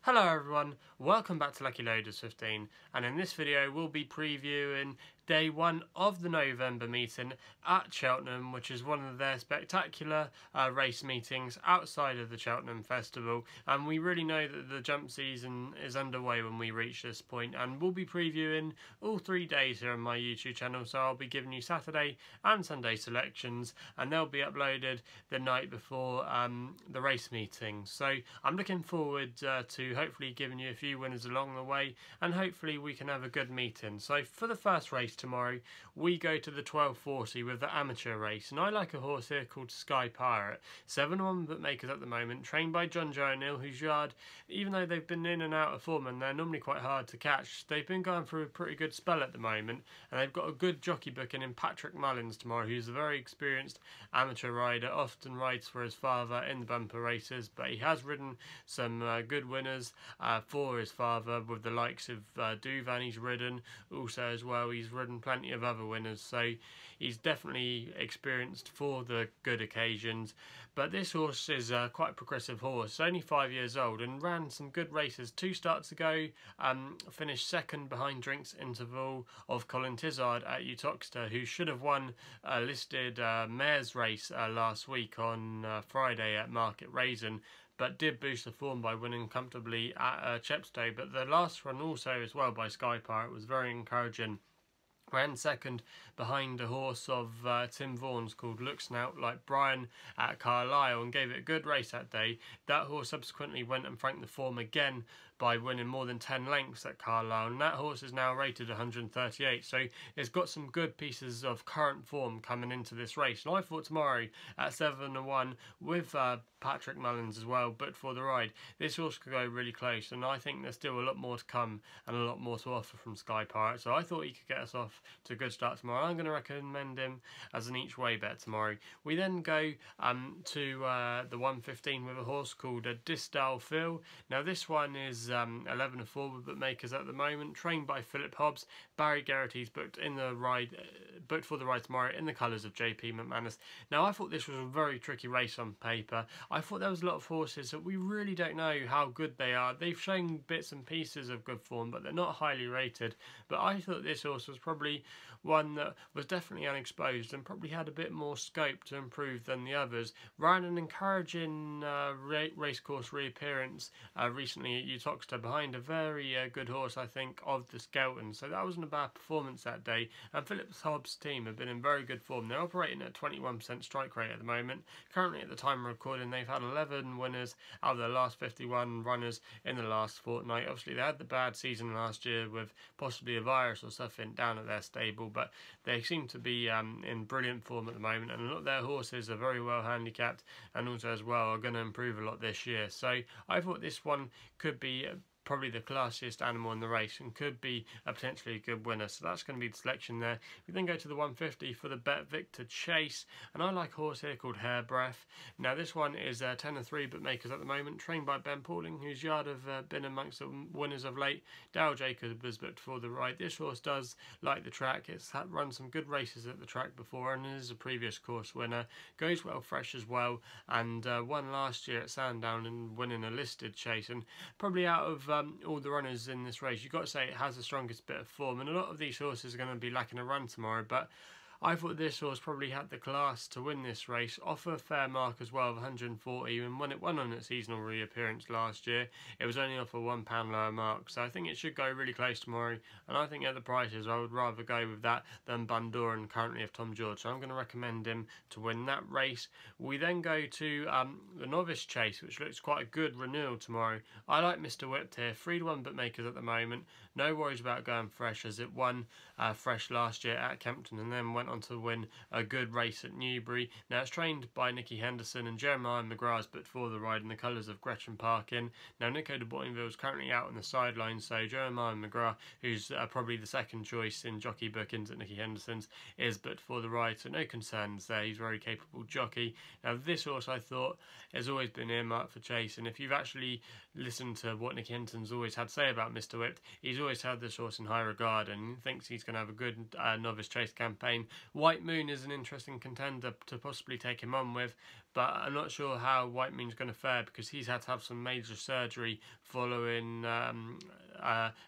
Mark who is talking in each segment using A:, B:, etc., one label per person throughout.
A: Hello everyone, welcome back to Lucky Loaders 15, and in this video we'll be previewing day one of the November meeting at Cheltenham, which is one of their spectacular race meetings outside of the Cheltenham Festival, and we really know that the jump season is underway when we reach this point, and we'll be previewing all 3 days here on my YouTube channel. So I'll be giving you Saturday and Sunday selections, and they'll be uploaded the night before the race meeting. So I'm looking forward to hopefully giving you a few winners along the way, and hopefully we can have a good meeting. So for the first race tomorrow, we go to the 1240 with the amateur race, and I like a horse here called Sky Pirate. 7-1 bookmakers at the moment, trained by John Joe O'Neill, whose yard, even though they've been in and out of form and they're normally quite hard to catch, they've been going through a pretty good spell at the moment, and they've got a good jockey booking in Patrick Mullins tomorrow, who's a very experienced amateur rider, often rides for his father in the bumper races, but he has ridden some good winners for his father, with the likes of Duvan he's ridden, also as well he's ridden plenty of other winners, so he's definitely experienced for the good occasions. But this horse is quite a progressive horse, only 5 years old, and ran some good races 2 starts ago, finished second behind Drinks Interval of Colin Tizard at Uttoxeter, who should have won a listed mares race last week on Friday at Market Raisin, but did boost the form by winning comfortably at Chepstow. But the last run also as well by Sky Pirate was very encouraging. Ran second behind a horse of Tim Vaughan's called Looks Now Like Brian at Carlisle, and gave it a good race that day. That horse subsequently went and franked the form again by winning more than 10 lengths at Carlisle, and that horse is now rated 138, so it's got some good pieces of current form coming into this race. And I thought tomorrow at 7-1 with Patrick Mullins as well, but for the ride, this horse could go really close, and I think there's still a lot more to come and a lot more to offer from Sky Pirate, so I thought he could get us off to a good start tomorrow. I'm going to recommend him as an each way bet tomorrow. We then go to the 115 with a horse called Dostal Phil. Now this one is 11-4 with bookmakers at the moment, trained by Philip Hobbs. Barry Geraghty's booked in the ride, booked for the ride tomorrow in the colours of JP McManus. Now I thought this was a very tricky race on paper. I thought there was a lot of horses that we really don't know how good they are. They've shown bits and pieces of good form, but they're not highly rated. But I thought this horse was probably one that was definitely unexposed and probably had a bit more scope to improve than the others. Ran an encouraging racecourse reappearance recently at Uttoxeter behind a very good horse, I think, of the Skelton. So that wasn't a bad performance that day. And Philip Hobbs' team have been in very good form. They're operating at 21% strike rate at the moment. Currently, at the time of recording, they've had 11 winners out of their last 51 runners in the last fortnight. Obviously, they had the bad season last year with possibly a virus or something down at their stable, but they seem to be in brilliant form at the moment, and a lot of their horses are very well handicapped, and also as well are going to improve a lot this year. So I thought this one could be probably the classiest animal in the race and could be a potentially good winner, so that's going to be the selection there. We then go to the 150 for the Bet Victor Chase, and I like a horse here called Hare Breath. Now this one is 10-3 bookmakers at the moment, trained by Ben Pauling, whose yard have been amongst the winners of late. Dale Jacob was booked for the ride. This horse does like the track. It's run some good races at the track before and is a previous course winner. Goes well fresh as well, and won last year at Sandown and winning a listed chase. And probably out of all the runners in this race, you've got to say it has the strongest bit of form, and a lot of these horses are going to be lacking a run tomorrow, but I thought this horse probably had the class to win this race, off a fair mark as well of 140, and when it won on its seasonal reappearance last year, it was only off a £1 lower mark, so I think it should go really close tomorrow, and I think at the prices I would rather go with that than Bundoran currently of Tom George, so I'm going to recommend him to win that race. We then go to the Novice Chase, which looks quite a good renewal tomorrow. I like Mr. Whipped here, 3-1 bookmakers at the moment, no worries about going fresh, as it won fresh last year at Kempton and then went on to win a good race at Newbury. Now it's trained by Nicky Henderson, and Jeremiah McGrath's but for the ride in the colours of Gretchen Parkin. Now Nico de Boinville is currently out on the sidelines, so Jeremiah McGrath, who's probably the second choice in jockey bookings at Nicky Henderson's, is but for the ride, so no concerns there. He's a very capable jockey. Now this horse I thought has always been earmarked for chase, and if you've actually listened to what Nicky Henderson's always had to say about Mr. Whipped, he's always had this horse in high regard and thinks he's going to have a good novice chase campaign. White Moon is an interesting contender to possibly take him on with, but I'm not sure how White Moon's going to fare because he's had to have some major surgery following an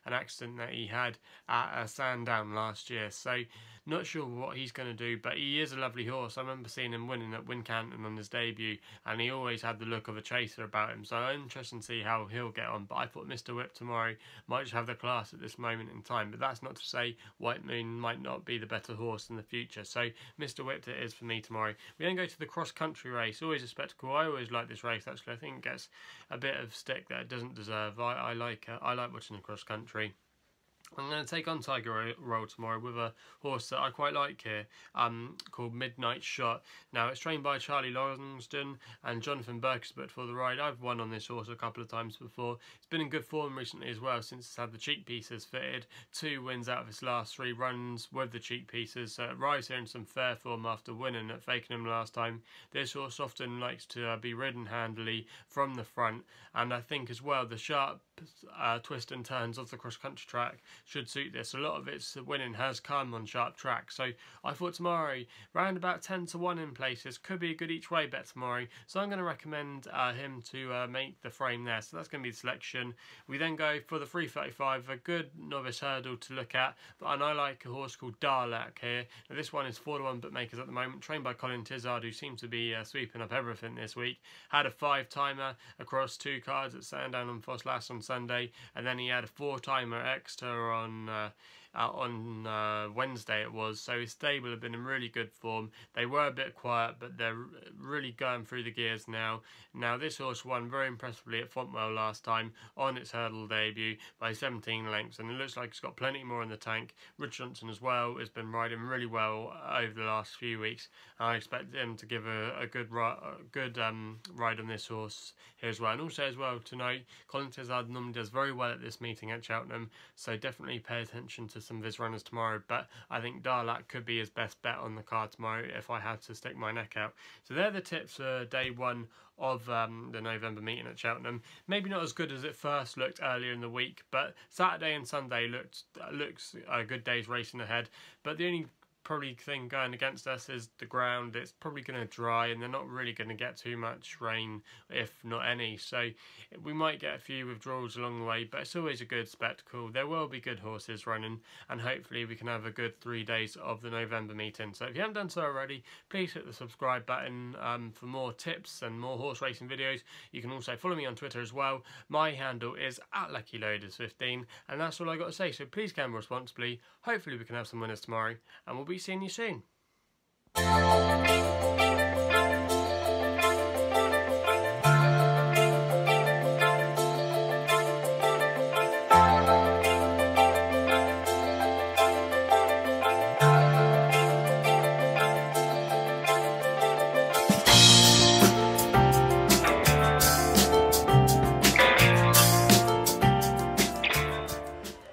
A: accident that he had at Sandown last year. So not sure what he's going to do, but he is a lovely horse. I remember seeing him winning at Wincanton on his debut, and he always had the look of a chaser about him. So I'm interested to see how he'll get on. But I thought Mr. Whip tomorrow might just have the class at this moment in time. But that's not to say White Moon might not be the better horse in the future. So Mr. Whip it is for me tomorrow. We then go to the cross-country race. Always a spectacle. I always like this race, actually. I think it gets a bit of stick that it doesn't deserve. I like watching the cross-country. I'm going to take on Tiger Roll tomorrow with a horse that I quite like here, called Midnight Shot. Now, it's trained by Charlie Longsdon and Jonathan Burke is booked for the ride. I've won on this horse a couple of times before. It's been in good form recently as well since it's had the cheek pieces fitted. 2 wins out of its last 3 runs with the cheek pieces, so it arrives here in some fair form after winning at Fakenham last time. This horse often likes to be ridden handily from the front, and I think as well the sharp twists and turns of the cross-country track should suit this. A lot of its winning has come on sharp track, so I thought tomorrow, round about 10 to 1 in places, could be a good each way bet tomorrow, so I'm going to recommend him to make the frame there. So that's going to be the selection. We then go for the 335, a good novice hurdle to look at, and I like a horse called Darlac here. Now, this one is 4 to 1 bookmakers at the moment, trained by Colin Tizard, who seems to be sweeping up everything this week. Had a 5-timer across 2 cards at Sandown and Fosslas on Sunday, and then he had a 4-timer at Exeter on Wednesday it was. So his stable have been in really good form. They were a bit quiet, but they're really going through the gears now. Now this horse won very impressively at Fontwell last time on its hurdle debut by 17 lengths, and it looks like it's got plenty more in the tank. Rich Johnson as well has been riding really well over the last few weeks, and I expect him to give a good ride on this horse here as well. And also as well to note, Colin Tizard normally does very well at this meeting at Cheltenham, so definitely pay attention to some of his runners tomorrow. But I think Darlac could be his best bet on the card tomorrow if I had to stick my neck out. So they're the tips for day 1 of the November meeting at Cheltenham. Maybe not as good as it first looked earlier in the week, but Saturday and Sunday looks good days racing ahead. But the only probably thing going against us is the ground. It's probably going to dry, and they're not really going to get too much rain, if not any, so we might get a few withdrawals along the way, but it's always a good spectacle. There will be good horses running, and hopefully we can have a good 3 days of the November meeting. So if you haven't done so already, please hit the subscribe button for more tips and more horse racing videos. You can also follow me on Twitter as well. My handle is @LuckyLoaders15, and that's all I got to say. So please gamble responsibly. Hopefully we can have some winners tomorrow, and we'll be seeing you soon.